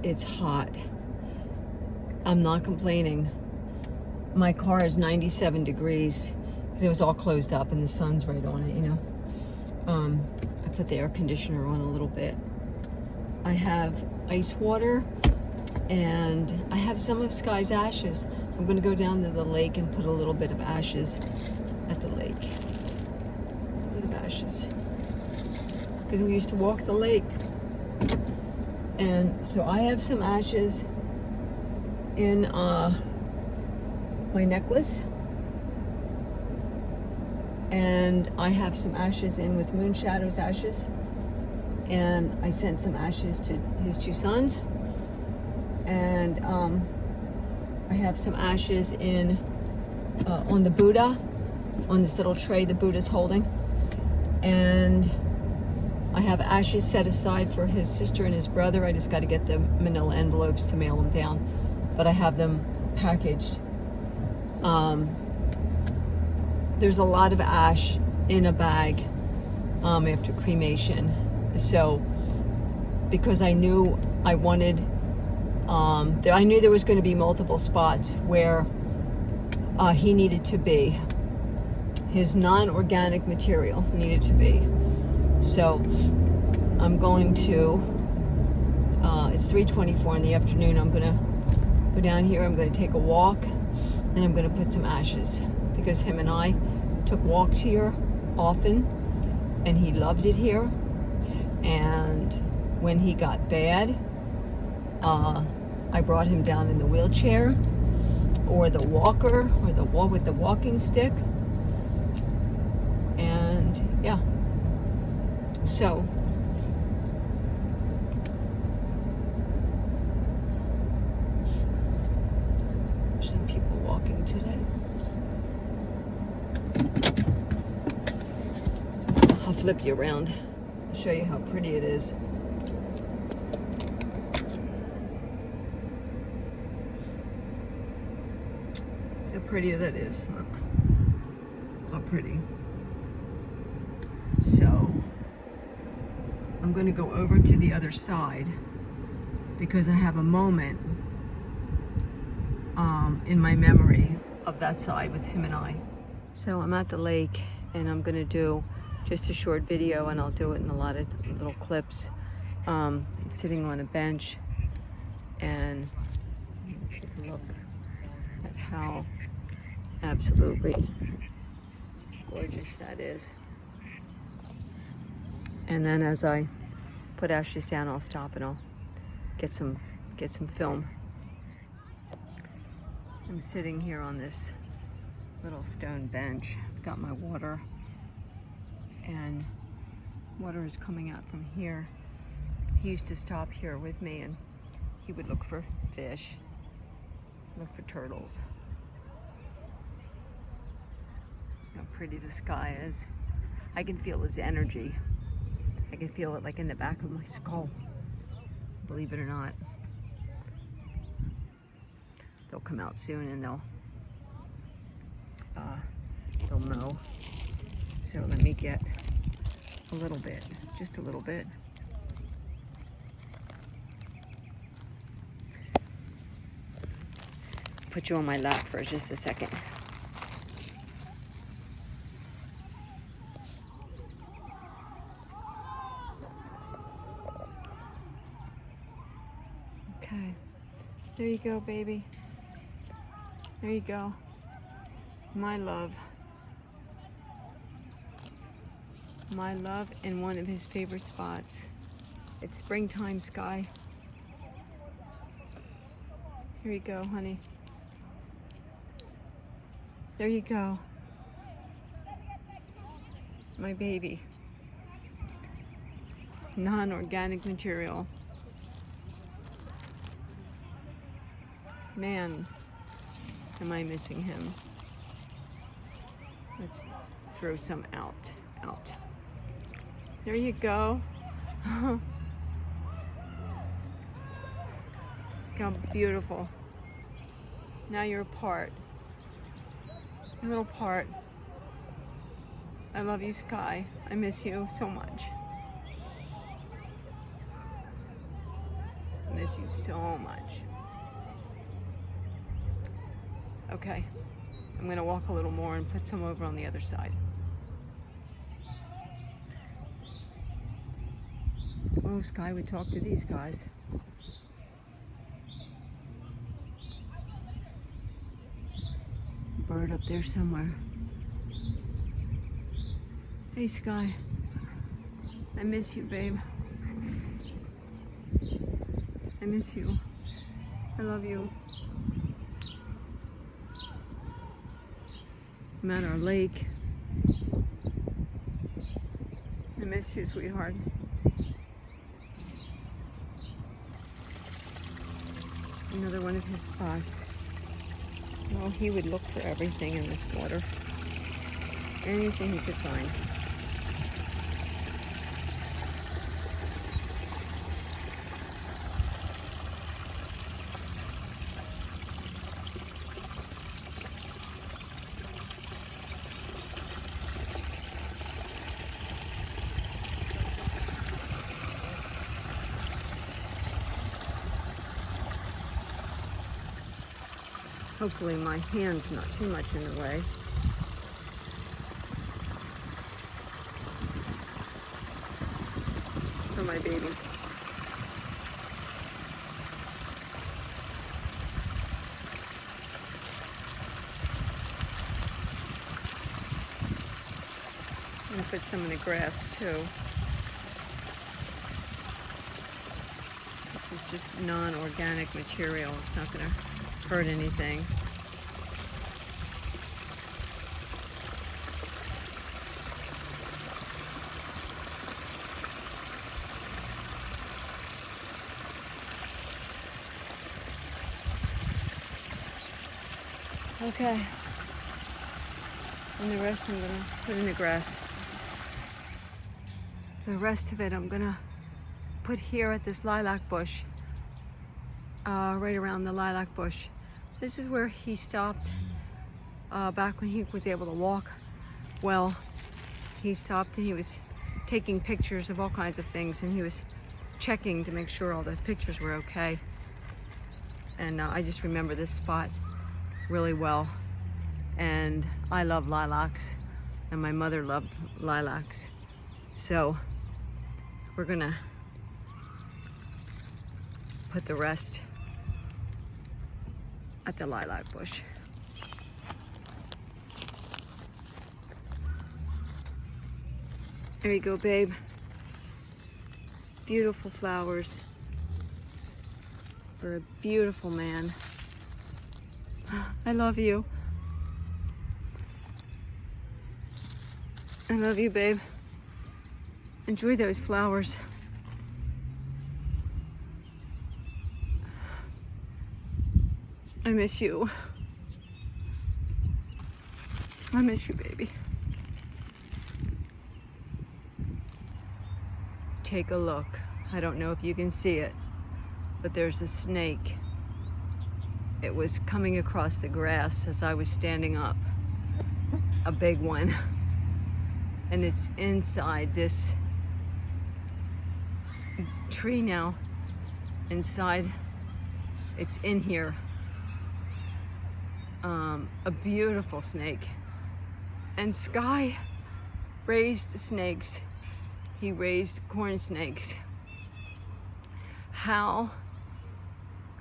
it's hot. I'm not complaining. My car is 97 degrees because it was all closed up and the sun's right on it, you know. I put the air conditioner on a little bit. I have ice water and I have some of Sky's ashes. I'm gonna go down to the lake and put a little bit of ashes at the lake. A bit of ashes. Because we used to walk the lake. And so I have some ashes in my necklace. And I have some ashes in with Moonshadow's ashes. And I sent some ashes to his two sons. And I have some ashes in on the Buddha, on this little tray the Buddha's holding. And I have ashes set aside for his sister and his brother. I just got to get the manila envelopes to mail them down. But I have them packaged. There's a lot of ash in a bag after cremation. So, because I knew I wanted, I knew there was going to be multiple spots where he needed to be. His non-organic material needed to be. So, I'm going to, it's 3:24 in the afternoon. I'm going to go down here. I'm going to take a walk and I'm going to put some ashes because him and I took walks here often and he loved it here. And when he got bad, I brought him down in the wheelchair or the walker or the wall with the walking stick. And yeah, so there's some people walking today. I'll flip you around. I'll show you how pretty it is. See how pretty that is. Look how pretty. So I'm going to go over to the other side because I have a moment in my memory of that side with him and I. So I'm at the lake and I'm going to do just a short video, and I'll do it in a lot of little clips. Sitting on a bench and take a look at how absolutely gorgeous that is. And then as I put ashes down, I'll stop and I'll get some film. I'm sitting here on this little stone bench. I've got my water, and water is coming out from here. He used to stop here with me and he would look for fish, look for turtles. How pretty the sky is. I can feel his energy. I can feel it like in the back of my skull, believe it or not. They'll come out soon and they'll mow. So let me get a little bit, just a little bit. Put you on my lap for just a second. Okay, there you go, baby. There you go. My love. My love in one of his favorite spots. It's springtime, Sky. Here you go, honey. There you go. My baby. Non-organic material. Man, am I missing him. Let's throw some out. There you go. How beautiful. Now you're a part. A little part. I love you, Sky. I miss you so much. miss you so much. Okay, I'm gonna walk a little more and put some over on the other side. Oh, Sky would talk to these guys. Bird up there somewhere. Hey, Sky. I miss you, babe. I miss you. I love you. I'm at our lake. I miss you, sweetheart. Another one of his spots. Well, he would look for everything in this water. Anything he could find. Hopefully my hand's not too much in the way. For my baby. I'm gonna put some in the grass too. This is just non-organic material. It's not gonna hurt anything. Okay. And the rest I'm gonna put in the grass. The rest of it I'm gonna put here at this lilac bush. Right around the lilac bush. This is where he stopped back when he was able to walk well. He stopped and he was taking pictures of all kinds of things, and he was checking to make sure all the pictures were okay. And I just remember this spot really well. And I love lilacs, and my mother loved lilacs. So we're gonna put the rest at the lilac bush. There you go, babe. Beautiful flowers for a beautiful man. I love you. I love you, babe. Enjoy those flowers. I miss you. I miss you, baby. Take a look. I don't know if you can see it, but there's a snake. It was coming across the grass as I was standing up. A big one. And it's inside this tree now. Inside. It's in here. A beautiful snake. And Sky raised snakes. He raised corn snakes. How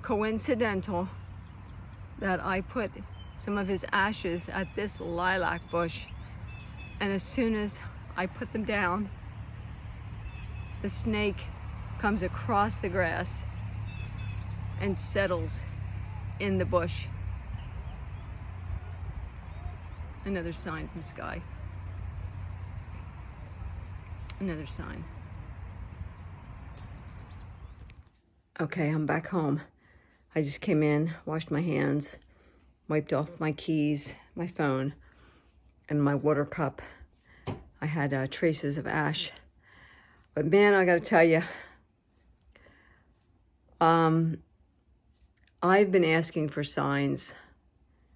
coincidental that I put some of his ashes at this lilac bush, and as soon as I put them down, the snake comes across the grass and settles in the bush. Another sign from Sky. Another sign. Okay, I'm back home. I just came in, washed my hands, wiped off my keys, my phone, and my water cup. I had traces of ash. But man, I gotta tell you, I've been asking for signs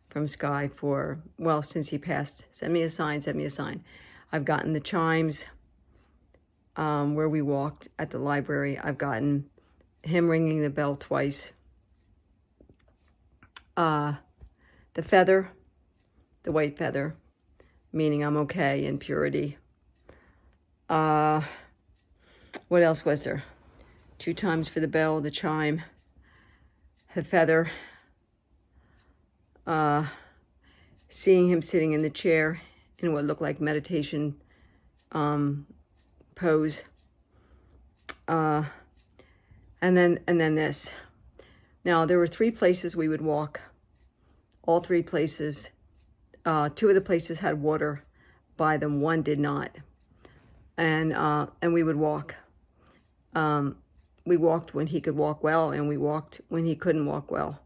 from Sky for, well, since he passed. Send me a sign, send me a sign. I've gotten the chimes where we walked at the library. I've gotten him ringing the bell twice. The feather, the white feather, meaning I'm okay in purity. What else was there? 2 times for the bell, the chime, the feather, seeing him sitting in the chair in what looked like meditation pose, and then this. Now there were 3 places we would walk. All 3 places, 2 of the places had water by them, 1 did not, and we would walk. We walked when he could walk well, and we walked when he couldn't walk well.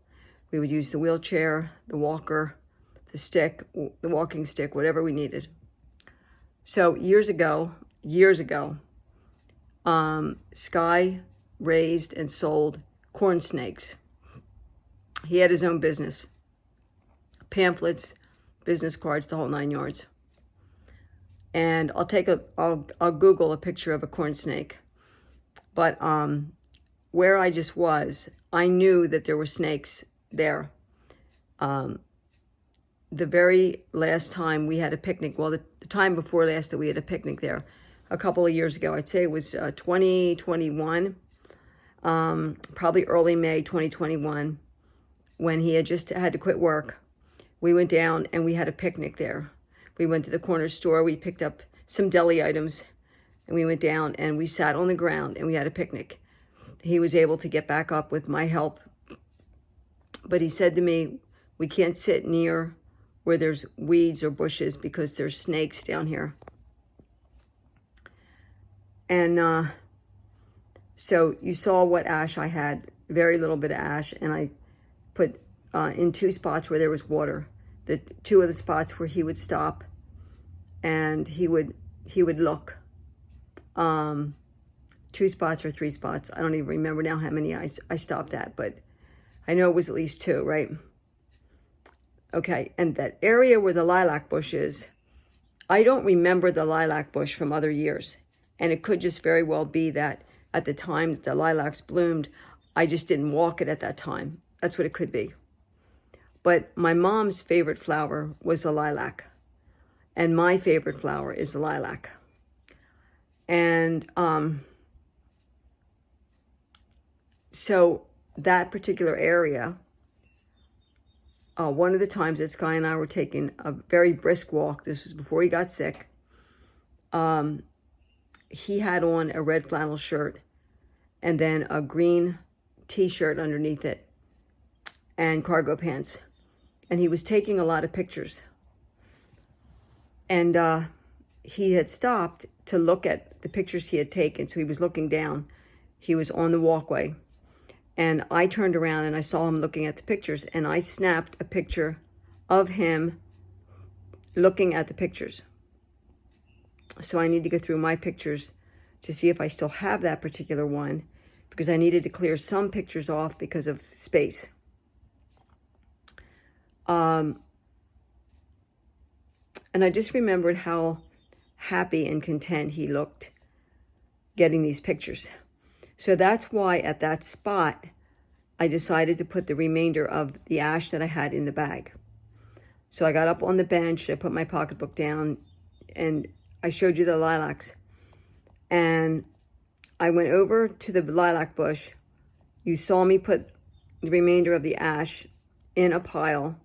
We would use the wheelchair, the walker, the stick, the walking stick, whatever we needed. So years ago, Sky raised and sold corn snakes. He had his own business, pamphlets, business cards, the whole 9 yards. And I'll Google a picture of a corn snake. But where I just was, I knew that there were snakes there. The very last time we had a picnic, well, the time before last that we had a picnic there, a couple of years ago, I'd say it was 2021, probably early May 2021, when he had just had to quit work. We went down and we had a picnic there. We went to the corner store, we picked up some deli items, and we went down and we sat on the ground and we had a picnic. He was able to get back up with my help. But he said to me, we can't sit near where there's weeds or bushes because there's snakes down here. And so you saw what ash I had, very little bit of ash, and I put in 2 spots where there was water. The 2 of the spots where he would stop and he would look. 2 spots or 3 spots. I don't even remember now how many I stopped at, but I know it was at least 2, right? Okay, and that area where the lilac bush is, I don't remember the lilac bush from other years. And it could just very well be that at the time that the lilacs bloomed, I just didn't walk it at that time. That's what it could be. But my mom's favorite flower was the lilac. And my favorite flower is the lilac. And so that particular area, one of the times that Sky and I were taking a very brisk walk, this was before he got sick, he had on a red flannel shirt and then a green t-shirt underneath it and cargo pants. And he was taking a lot of pictures. And he had stopped to look at the pictures he had taken. So he was looking down. He was on the walkway. And I turned around and I saw him looking at the pictures. And I snapped a picture of him looking at the pictures. So I need to go through my pictures to see if I still have that particular one, because I needed to clear some pictures off because of space. And I just remembered how happy and content he looked getting these pictures. So that's why at that spot, I decided to put the remainder of the ash that I had in the bag. So I got up on the bench, I put my pocketbook down, and I showed you the lilacs. And I went over to the lilac bush. You saw me put the remainder of the ash in a pile.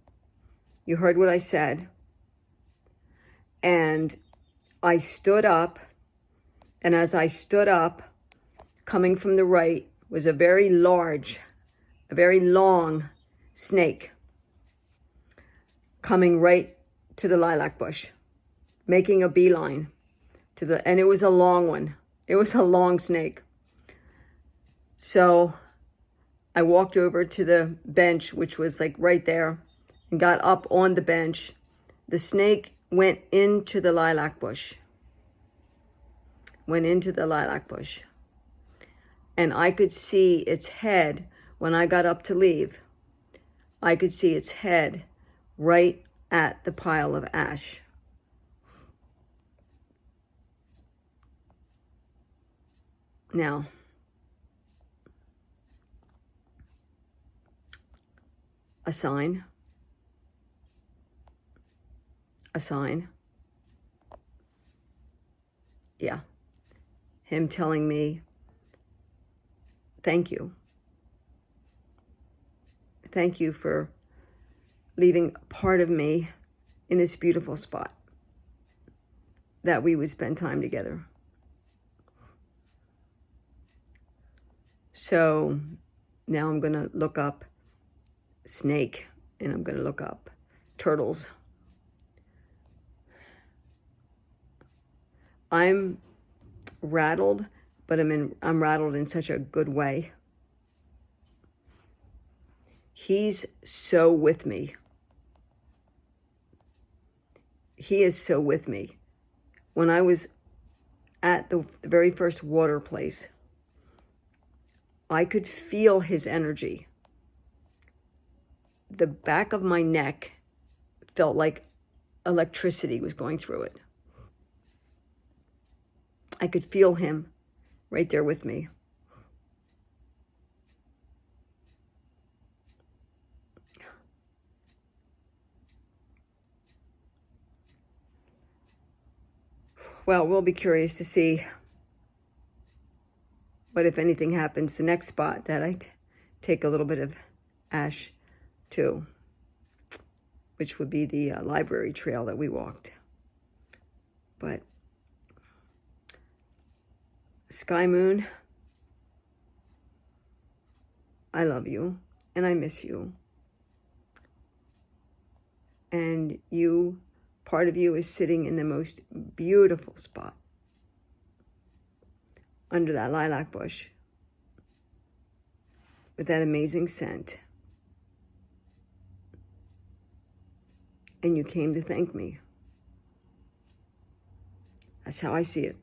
You heard what I said. And I stood up, and as I stood up, coming from the right was a very large, a very long snake coming right to the lilac bush, making a beeline to the, and it was a long one. It was a long snake. So I walked over to the bench, which was like right there, and got up on the bench. The snake went into the lilac bush. Went into the lilac bush. And I could see its head when I got up to leave. I could see its head right at the pile of ash. Now, a sign. A sign. Yeah. Him telling me, thank you. Thank you for leaving part of me in this beautiful spot that we would spend time together. So now I'm going to look up snake and I'm going to look up turtles. I'm rattled, but I'm rattled in such a good way. He's so with me. He is so with me. When I was at the very first water place, I could feel his energy. The back of my neck felt like electricity was going through it. I could feel him right there with me. Well, we'll be curious to see what, if anything, happens the next spot that I take a little bit of ash to, which would be the library trail that we walked. But Sky Moon, I love you and I miss you. And you, part of you is sitting in the most beautiful spot under that lilac bush with that amazing scent. And you came to thank me. That's how I see it.